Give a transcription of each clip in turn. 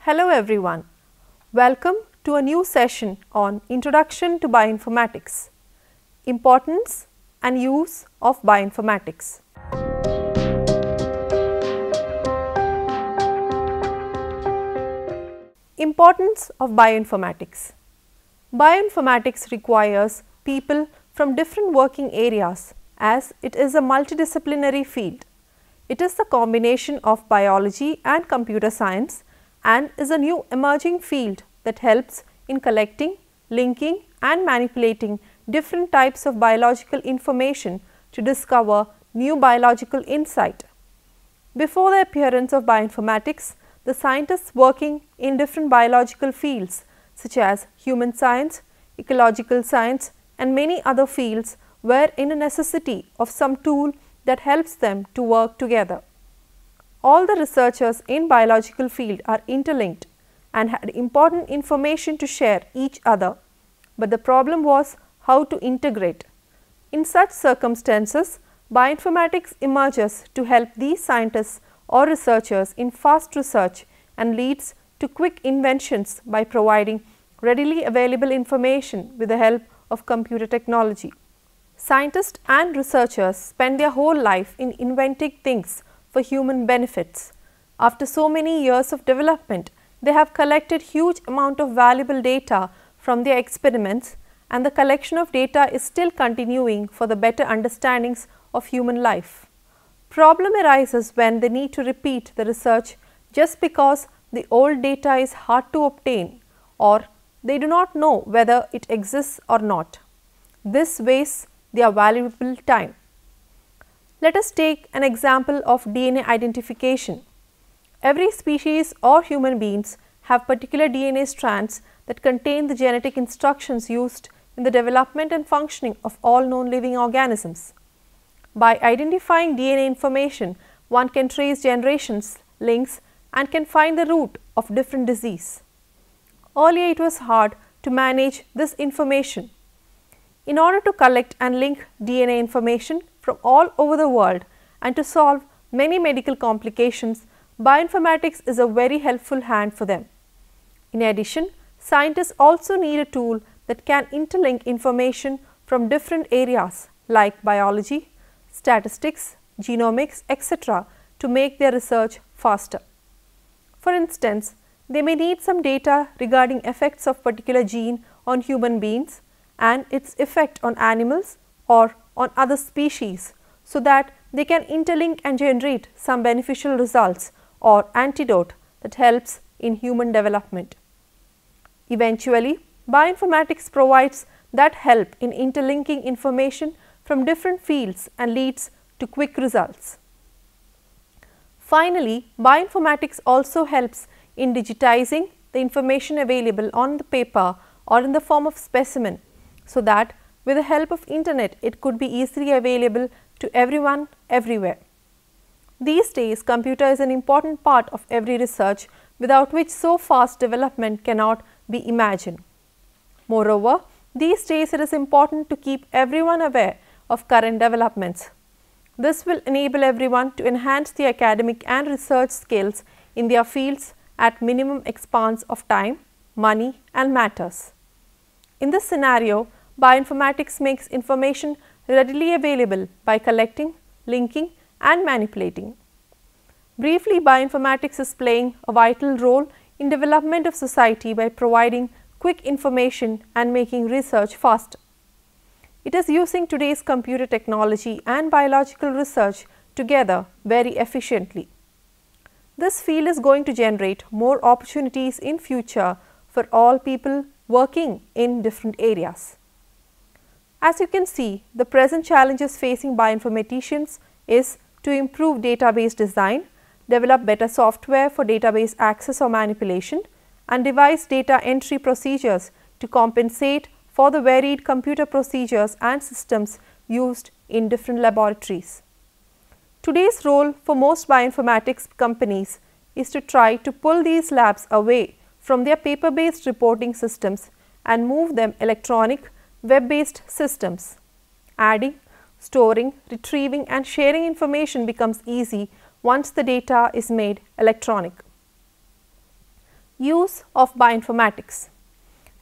Hello everyone, welcome to a new session on Introduction to Bioinformatics, Importance and Use of Bioinformatics. Importance of Bioinformatics. Bioinformatics requires people from different working areas as it is a multidisciplinary field. It is the combination of biology and computer science and is a new emerging field that helps in collecting, linking and manipulating different types of biological information to discover new biological insight. Before the appearance of bioinformatics, the scientists working in different biological fields such as human science, ecological science and many other fields were in a necessity of some tool that helps them to work together. All the researchers in biological field are interlinked and had important information to share each other, but the problem was how to integrate. In such circumstances, bioinformatics emerges to help these scientists or researchers in fast research and leads to quick inventions by providing readily available information with the help of computer technology. Scientists and researchers spend their whole life in inventing things for human benefits. After so many years of development, they have collected huge amount of valuable data from their experiments, and the collection of data is still continuing for the better understandings of human life. Problem arises when they need to repeat the research just because the old data is hard to obtain or they do not know whether it exists or not. This wastes their valuable time. Let us take an example of DNA identification. Every species or human beings have particular DNA strands that contain the genetic instructions used in the development and functioning of all known living organisms. By identifying DNA information, one can trace generations, links and can find the root of different disease. Earlier it was hard to manage this information. In order to collect and link DNA information from all over the world and to solve many medical complications, bioinformatics is a very helpful hand for them. In addition, scientists also need a tool that can interlink information from different areas like biology, statistics, genomics, etc. to make their research faster. For instance, they may need some data regarding effects of particular gene on human beings and its effect on animals or on other species, so that they can interlink and generate some beneficial results or antidote that helps in human development. Eventually, bioinformatics provides that help in interlinking information from different fields and leads to quick results. Finally, bioinformatics also helps in digitizing the information available on the paper or in the form of specimen, so that with the help of internet it could be easily available to everyone everywhere. These days, computer is an important part of every research without which so fast development cannot be imagined. Moreover, these days it is important to keep everyone aware of current developments. This will enable everyone to enhance their academic and research skills in their fields at minimum expense of time, money and matters. In this scenario, bioinformatics makes information readily available by collecting, linking and manipulating. Briefly, bioinformatics is playing a vital role in development of society by providing quick information and making research faster. It is using today's computer technology and biological research together very efficiently. This field is going to generate more opportunities in future for all people working in different areas. As you can see, the present challenges facing bioinformaticians is to improve database design, develop better software for database access or manipulation, and devise data entry procedures to compensate for the varied computer procedures and systems used in different laboratories. Today's role for most bioinformatics companies is to try to pull these labs away from their paper-based reporting systems and move them electronic, web-based systems. Adding, storing, retrieving and sharing information becomes easy once the data is made electronic. Use of bioinformatics.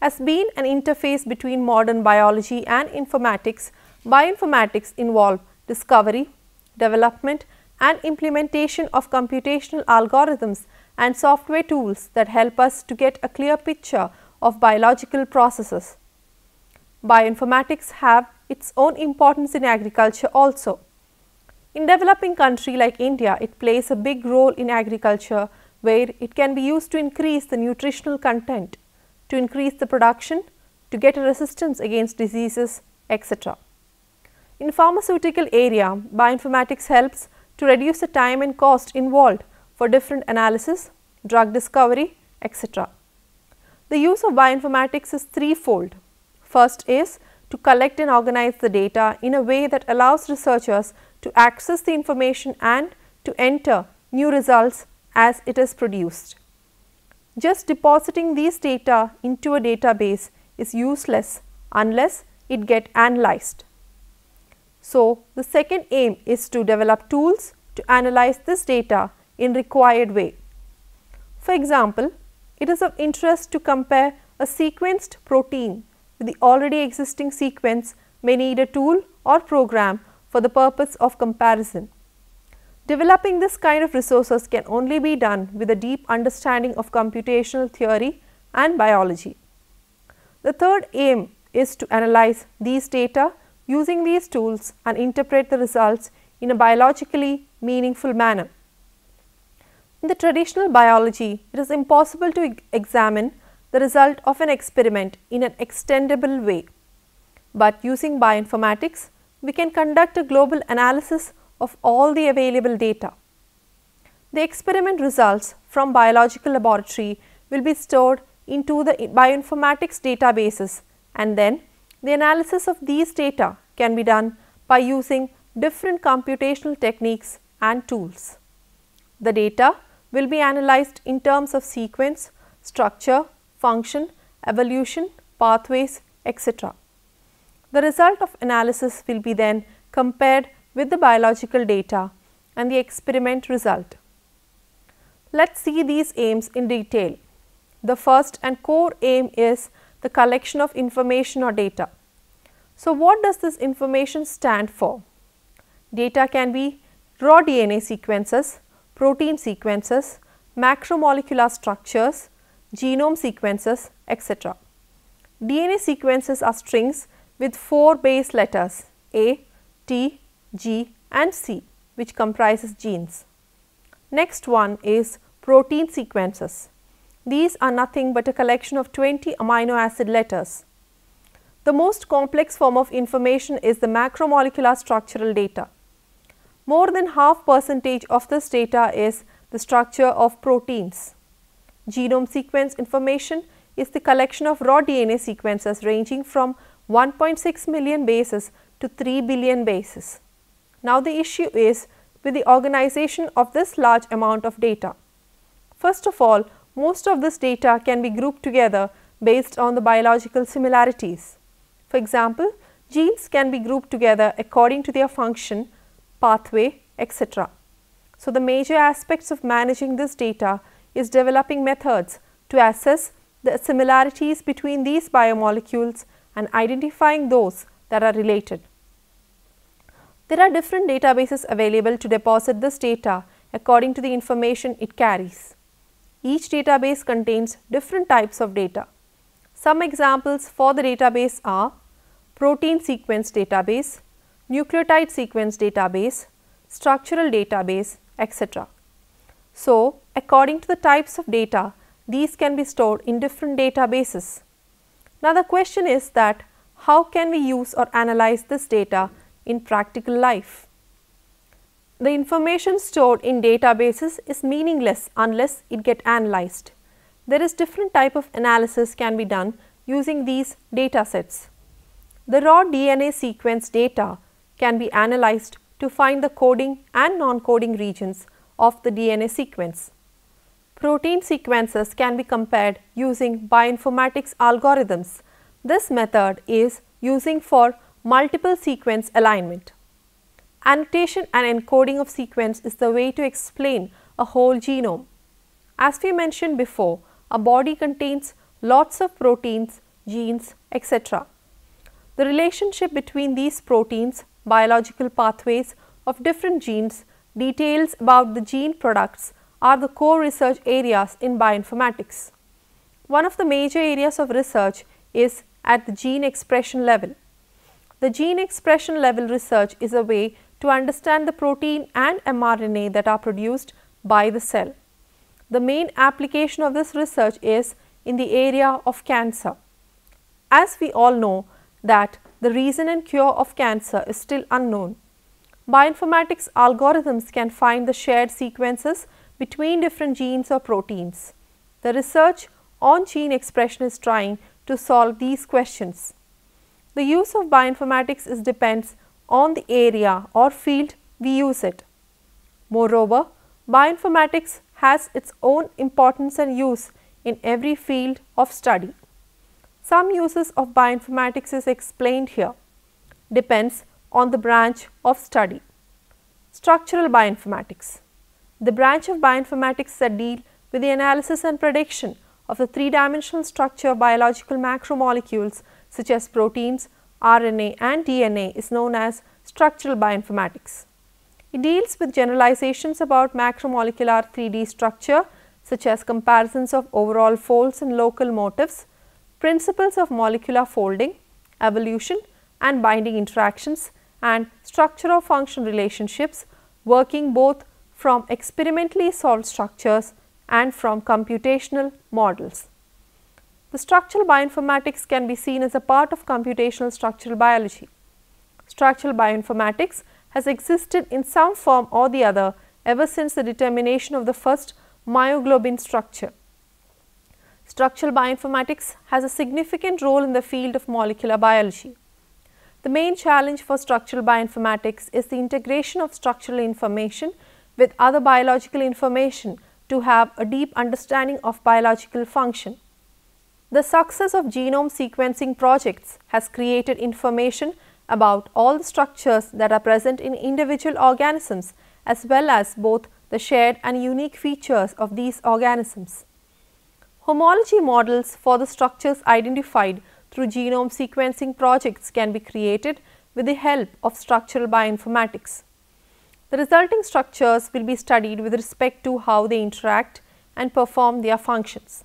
Has been an interface between modern biology and informatics, bioinformatics involve discovery, development and implementation of computational algorithms and software tools that help us to get a clear picture of biological processes. Bioinformatics have its own importance in agriculture also. In developing country like India, it plays a big role in agriculture where it can be used to increase the nutritional content, to increase the production, to get a resistance against diseases, etc. In pharmaceutical area, bioinformatics helps to reduce the time and cost involved for different analysis, drug discovery, etc. The use of bioinformatics is threefold. First is to collect and organize the data in a way that allows researchers to access the information and to enter new results as it is produced. Just depositing these data into a database is useless unless it gets analyzed. So, the second aim is to develop tools to analyze this data in required way. For example, it is of interest to compare a sequenced protein with the already existing sequence may need a tool or program for the purpose of comparison. Developing this kind of resources can only be done with a deep understanding of computational theory and biology. The third aim is to analyze these data using these tools and interpret the results in a biologically meaningful manner. In the traditional biology, it is impossible to examine the result of an experiment in an extendable way. But using bioinformatics, we can conduct a global analysis of all the available data. The experiment results from biological laboratory will be stored into the bioinformatics databases, and then the analysis of these data can be done by using different computational techniques and tools. The data will be analyzed in terms of sequence, structure, function, evolution, pathways, etc. The result of analysis will be then compared with the biological data and the experiment result. Let us see these aims in detail. The first and core aim is the collection of information or data. So, what does this information stand for? Data can be raw DNA sequences, protein sequences, macromolecular structures, genome sequences, etc. DNA sequences are strings with 4 base letters A, T, G and C, which comprises genes. Next one is protein sequences. These are nothing but a collection of 20 amino acid letters. The most complex form of information is the macromolecular structural data. More than half percentage of this data is the structure of proteins. Genome sequence information is the collection of raw DNA sequences ranging from 1.6 million bases to 3 billion bases. Now, the issue is with the organization of this large amount of data. First of all, most of this data can be grouped together based on the biological similarities. For example, genes can be grouped together according to their function, pathway, etc. So, the major aspects of managing this data is developing methods to assess the similarities between these biomolecules and identifying those that are related. There are different databases available to deposit this data according to the information it carries. Each database contains different types of data. Some examples for the database are protein sequence database, nucleotide sequence database, structural database, etc. So, according to the types of data, these can be stored in different databases. Now, the question is that how can we use or analyze this data in practical life? The information stored in databases is meaningless unless it gets analyzed. There is different type of analysis can be done using these data sets. The raw DNA sequence data can be analyzed to find the coding and non-coding regions of the DNA sequence. Protein sequences can be compared using bioinformatics algorithms. This method is using for multiple sequence alignment. Annotation and encoding of sequence is the way to explain a whole genome. As we mentioned before, our body contains lots of proteins, genes, etc. The relationship between these proteins, biological pathways of different genes, details about the gene products are the core research areas in bioinformatics. One of the major areas of research is at the gene expression level. The gene expression level research is a way to understand the protein and mRNA that are produced by the cell. The main application of this research is in the area of cancer. As we all know that the reason and cure of cancer is still unknown, bioinformatics algorithms can find the shared sequences between different genes or proteins. The research on gene expression is trying to solve these questions. The use of bioinformatics depends on the area or field we use it. Moreover, bioinformatics has its own importance and use in every field of study. Some uses of bioinformatics is explained here. Depends on the branch of study. Structural bioinformatics. The branch of bioinformatics that deal with the analysis and prediction of the three-dimensional structure of biological macromolecules such as proteins, RNA and DNA is known as structural bioinformatics. It deals with generalizations about macromolecular 3D structure such as comparisons of overall folds and local motifs, principles of molecular folding, evolution and binding interactions, and structure of function relationships, working both from experimentally solved structures and from computational models. The structural bioinformatics can be seen as a part of computational structural biology. Structural bioinformatics has existed in some form or the other ever since the determination of the first myoglobin structure. Structural bioinformatics has a significant role in the field of molecular biology. The main challenge for structural bioinformatics is the integration of structural information with other biological information to have a deep understanding of biological function. The success of genome sequencing projects has created information about all the structures that are present in individual organisms as well as both the shared and unique features of these organisms. Homology models for the structures identified through genome sequencing projects can be created with the help of structural bioinformatics. The resulting structures will be studied with respect to how they interact and perform their functions.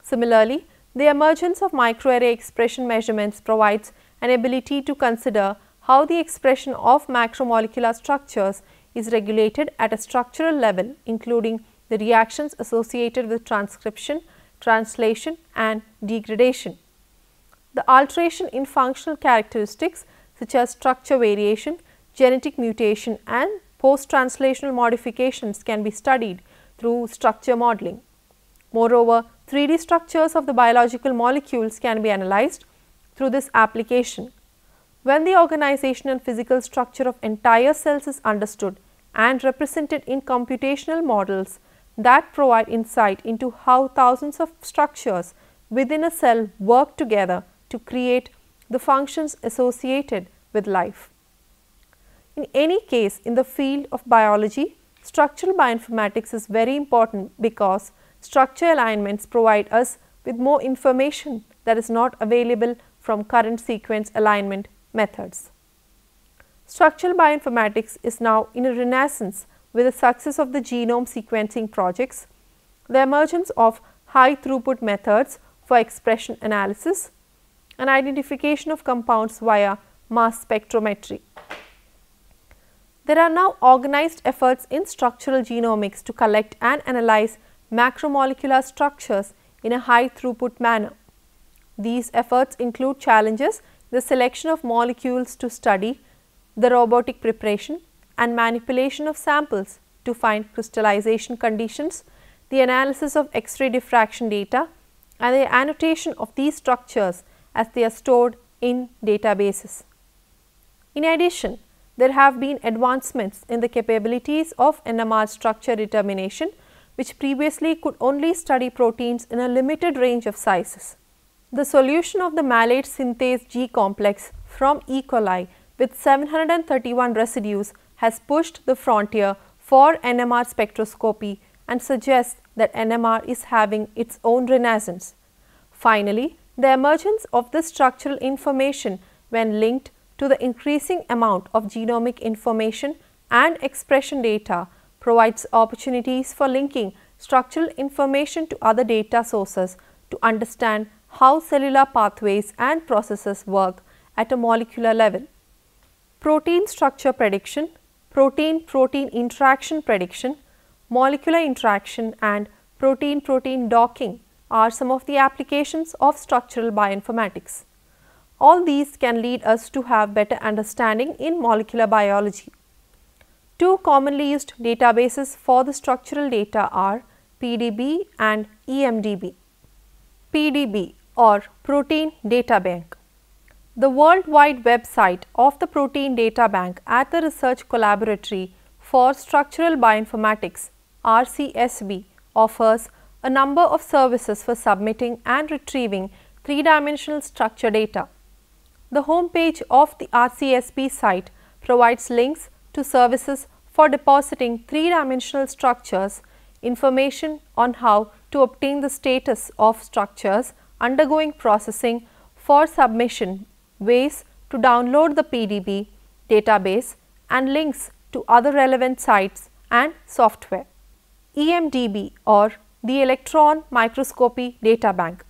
Similarly, the emergence of microarray expression measurements provides an ability to consider how the expression of macromolecular structures is regulated at a structural level, including the reactions associated with transcription, translation and degradation. The alteration in functional characteristics such as structure variation, genetic mutation and post-translational modifications can be studied through structure modeling. Moreover, 3D structures of the biological molecules can be analyzed through this application. When the organization and physical structure of entire cells is understood and represented in computational models that provide insight into how thousands of structures within a cell work together to create the functions associated with life. In any case, in the field of biology, structural bioinformatics is very important because structure alignments provide us with more information that is not available from current sequence alignment methods. Structural bioinformatics is now in a renaissance with the success of the genome sequencing projects, the emergence of high throughput methods for expression analysis, and identification of compounds via mass spectrometry. There are now organized efforts in structural genomics to collect and analyze macromolecular structures in a high throughput manner. These efforts include challenges in the selection of molecules to study, the robotic preparation and manipulation of samples to find crystallization conditions, the analysis of X-ray diffraction data and the annotation of these structures as they are stored in databases. In addition, there have been advancements in the capabilities of NMR structure determination, which previously could only study proteins in a limited range of sizes. The solution of the malate synthase G complex from E. coli with 731 residues has pushed the frontier for NMR spectroscopy and suggests that NMR is having its own renaissance. Finally, the emergence of this structural information when linked to the increasing amount of genomic information and expression data provides opportunities for linking structural information to other data sources to understand how cellular pathways and processes work at a molecular level. Protein structure prediction, protein-protein interaction prediction, molecular interaction and protein-protein docking are some of the applications of structural bioinformatics. All these can lead us to have better understanding in molecular biology. Two commonly used databases for the structural data are PDB and EMDB. PDB or Protein Data Bank. The worldwide website of the Protein Data Bank at the Research Collaboratory for Structural Bioinformatics (RCSB) offers a number of services for submitting and retrieving three-dimensional structure data. The home page of the RCSB site provides links to services for depositing three-dimensional structures, information on how to obtain the status of structures undergoing processing for submission, ways to download the PDB database and links to other relevant sites and software. EMDB or the Electron Microscopy Data Bank.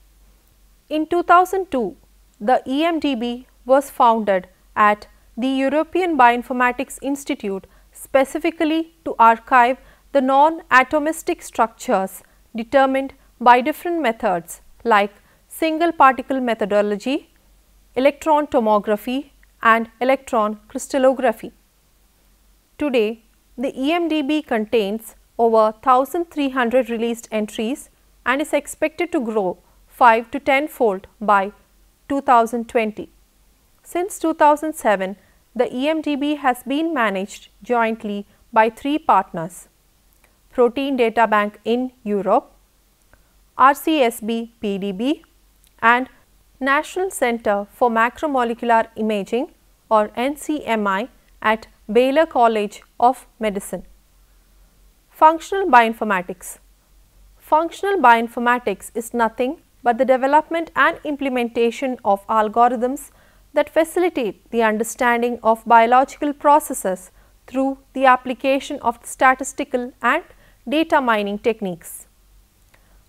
In 2002, the EMDB was founded at the European Bioinformatics Institute specifically to archive the non-atomistic structures determined by different methods like single particle methodology, electron tomography and electron crystallography. Today, the EMDB contains over 1,300 released entries and is expected to grow 5 to 10-fold by 2020. Since 2007, the EMDB has been managed jointly by three partners: Protein Data Bank in Europe, RCSB PDB and National Center for Macromolecular Imaging or NCMI at Baylor College of Medicine. Functional Bioinformatics. Functional bioinformatics is nothing but the development and implementation of algorithms that facilitate the understanding of biological processes through the application of statistical and data mining techniques.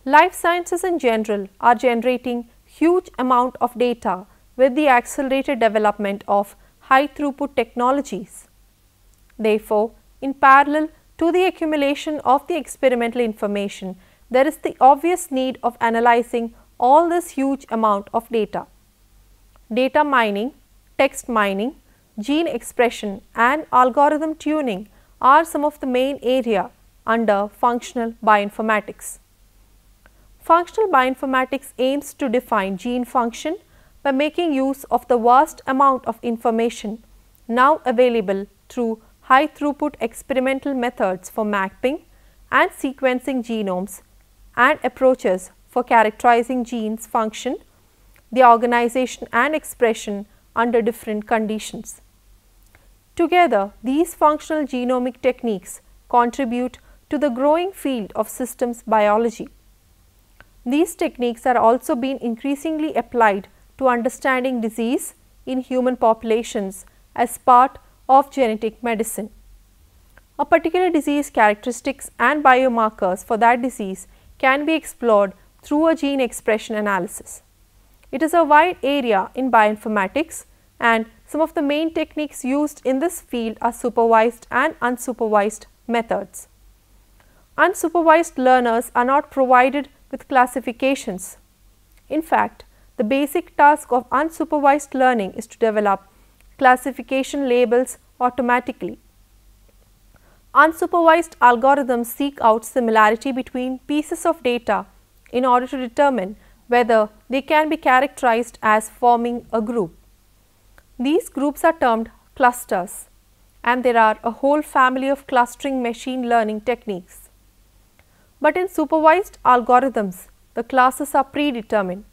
Life sciences in general are generating huge amount of data with the accelerated development of high throughput technologies. Therefore, in parallel to the accumulation of the experimental information, there is the obvious need of analyzing all this huge amount of data. Data mining, text mining, gene expression and algorithm tuning are some of the main area under functional bioinformatics. Functional bioinformatics aims to define gene function by making use of the vast amount of information now available through high throughput experimental methods for mapping and sequencing genomes and approaches for characterizing genes' function, their organization and expression under different conditions. Together, these functional genomic techniques contribute to the growing field of systems biology. These techniques are also being increasingly applied to understanding disease in human populations as part of genetic medicine. A particular disease characteristics and biomarkers for that disease can be explored through a gene expression analysis. It is a wide area in bioinformatics, and some of the main techniques used in this field are supervised and unsupervised methods. Unsupervised learners are not provided with classifications. In fact, the basic task of unsupervised learning is to develop classification labels automatically. Unsupervised algorithms seek out similarity between pieces of data in order to determine whether they can be characterized as forming a group. These groups are termed clusters, and there are a whole family of clustering machine learning techniques. But in supervised algorithms, the classes are predetermined.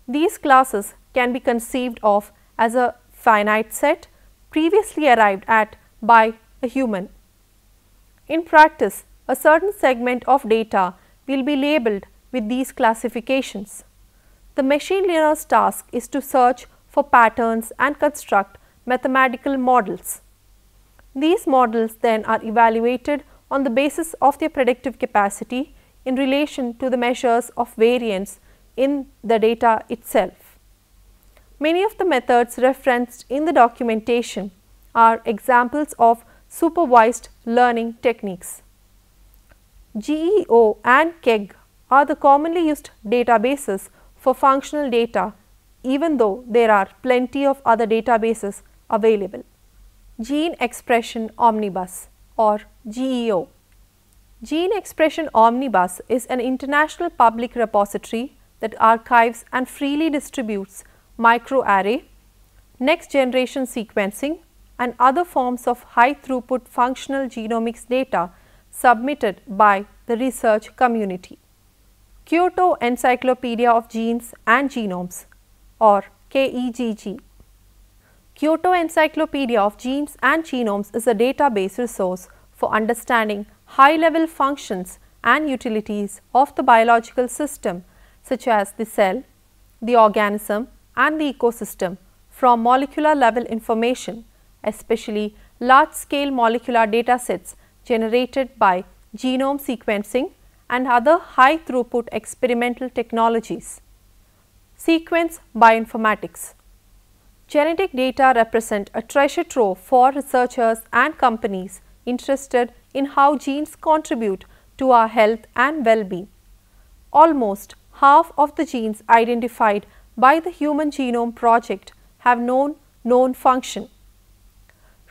These classes can be conceived of as a finite set previously arrived at by a human. In practice, a certain segment of data will be labeled with these classifications. The machine learner's task is to search for patterns and construct mathematical models. These models then are evaluated on the basis of their predictive capacity in relation to the measures of variance in the data itself. Many of the methods referenced in the documentation are examples of supervised learning techniques. GEO and KEGG are the commonly used databases for functional data, even though there are plenty of other databases available. Gene Expression Omnibus or GEO. Gene Expression Omnibus is an international public repository that archives and freely distributes microarray, next generation sequencing and other forms of high throughput functional genomics data submitted by the research community. Kyoto Encyclopedia of Genes and Genomes or KEGG. Kyoto Encyclopedia of Genes and Genomes is a database resource for understanding high-level functions and utilities of the biological system such as the cell, the organism and the ecosystem from molecular level information, especially large-scale molecular datasets generated by genome sequencing and other high-throughput experimental technologies. Sequence bioinformatics. Genetic data represent a treasure trove for researchers and companies interested in how genes contribute to our health and well-being. Almost half of the genes identified by the Human Genome Project have no known function.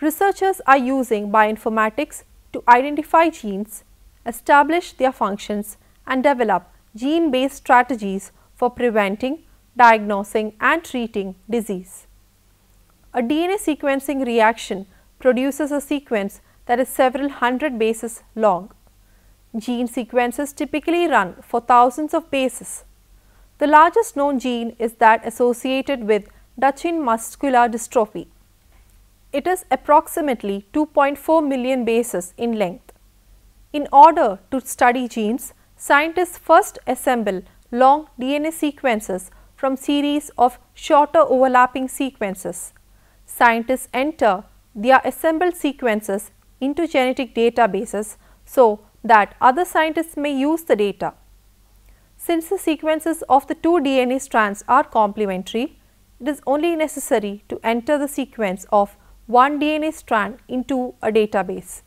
Researchers are using bioinformatics to identify genes, establish their functions and develop gene-based strategies for preventing, diagnosing and treating disease. A DNA sequencing reaction produces a sequence that is several hundred bases long. Gene sequences typically run for thousands of bases. The largest known gene is that associated with Duchenne muscular dystrophy. It is approximately 2.4 million bases in length. In order to study genes, scientists first assemble long DNA sequences from series of shorter overlapping sequences. Scientists enter their assembled sequences into genetic databases so that other scientists may use the data. Since the sequences of the two DNA strands are complementary, it is only necessary to enter the sequence of one DNA strand into a database.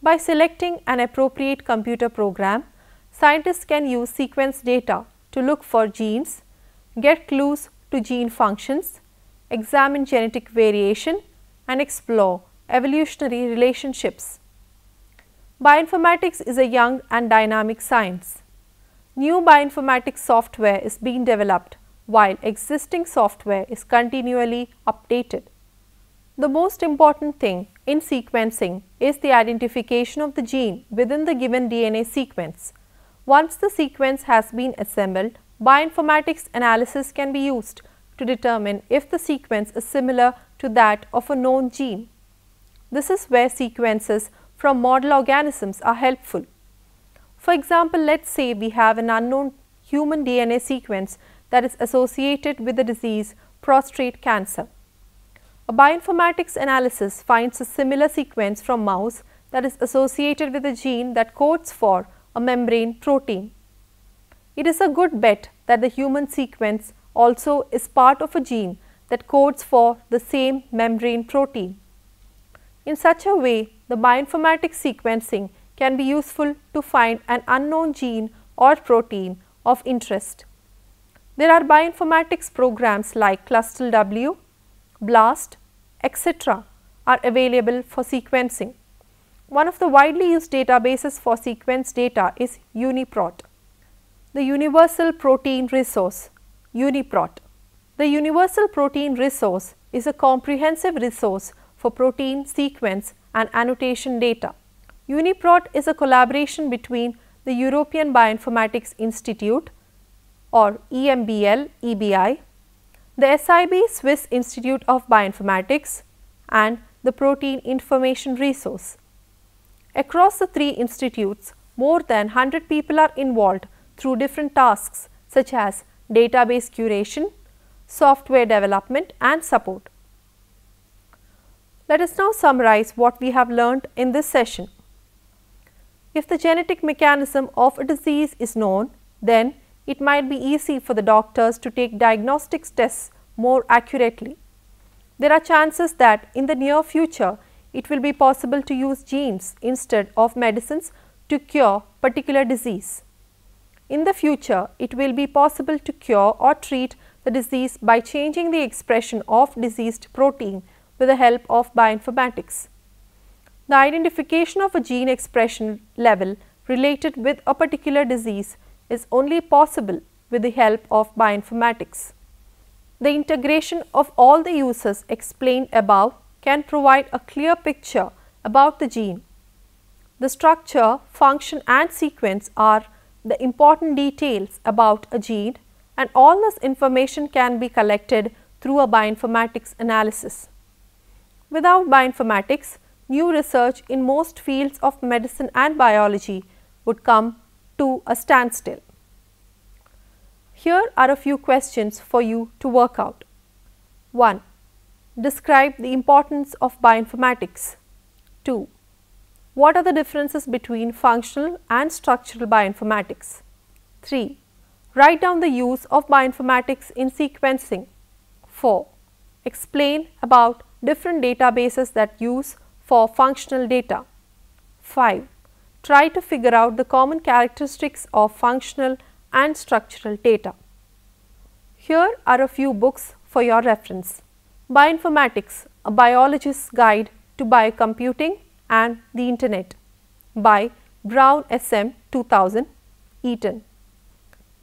By selecting an appropriate computer program, scientists can use sequence data to look for genes, get clues to gene functions, examine genetic variation and explore evolutionary relationships. Bioinformatics is a young and dynamic science. New bioinformatics software is being developed while existing software is continually updated. The most important thing in sequencing is the identification of the gene within the given DNA sequence. Once the sequence has been assembled, bioinformatics analysis can be used to determine if the sequence is similar to that of a known gene. This is where sequences from model organisms are helpful. For example, let us say we have an unknown human DNA sequence that is associated with the disease prostate cancer. A bioinformatics analysis finds a similar sequence from mouse that is associated with a gene that codes for a membrane protein. It is a good bet that the human sequence also is part of a gene that codes for the same membrane protein. In such a way, the bioinformatics sequencing can be useful to find an unknown gene or protein of interest. There are bioinformatics programs like ClustalW, BLAST, etc. are available for sequencing. One of the widely used databases for sequence data is UniProt. The Universal Protein Resource, UniProt. The Universal Protein Resource is a comprehensive resource for protein sequence and annotation data. UniProt is a collaboration between the European Bioinformatics Institute or EMBL, EBI, the SIB Swiss Institute of Bioinformatics and the Protein Information Resource. Across the three institutes, more than 100 people are involved through different tasks such as database curation, software development and support. Let us now summarize what we have learned in this session. If the genetic mechanism of a disease is known, then it might be easy for the doctors to take diagnostics tests more accurately. There are chances that in the near future, it will be possible to use genes instead of medicines to cure particular disease. In the future, it will be possible to cure or treat the disease by changing the expression of diseased protein with the help of bioinformatics. The identification of a gene expression level related with a particular disease is only possible with the help of bioinformatics. The integration of all the uses explained above can provide a clear picture about the gene. The structure, function and sequence are the important details about a gene, and all this information can be collected through a bioinformatics analysis. Without bioinformatics, new research in most fields of medicine and biology would come to a standstill. Here are a few questions for you to work out. 1. Describe the importance of bioinformatics. 2. What are the differences between functional and structural bioinformatics? 3. Write down the use of bioinformatics in sequencing. 4. Explain about different databases that use for functional data. 5. Try to figure out the common characteristics of functional and structural data. Here are a few books for your reference. Bioinformatics, a biologist's guide to biocomputing and the Internet by Brown SM 2000, Eaton.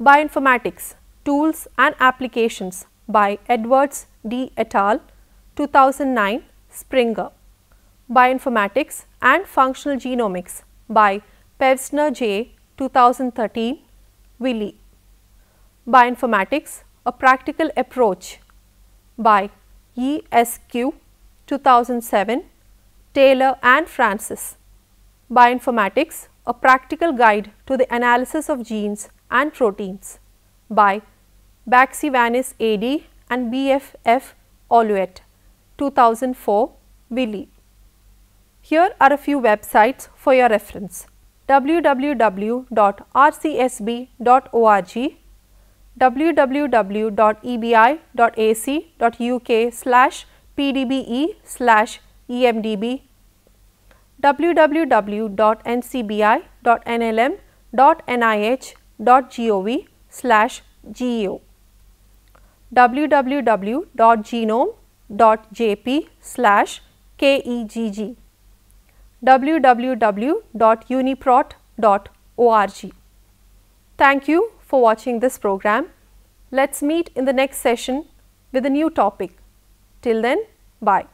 Bioinformatics, Tools and Applications by Edwards D. et al. 2009, Springer. Bioinformatics and Functional Genomics by Pevsner J. 2013, Wiley. Bioinformatics, A Practical Approach by ESQ 2007, Taylor and Francis. Bioinformatics, A Practical Guide to the Analysis of Genes and Proteins by Baxivanis AD and BFF Oluet 2004, Wiley. Here are a few websites for your reference: www.rcsb.org, www.ebi.ac.uk/pdbe/emdb, www.ncbi.nlm.nih.gov/geo, www.genome.jp/kegg, www.uniprot.org. Thank you for watching this program. Let's meet in the next session with a new topic. Till then, bye.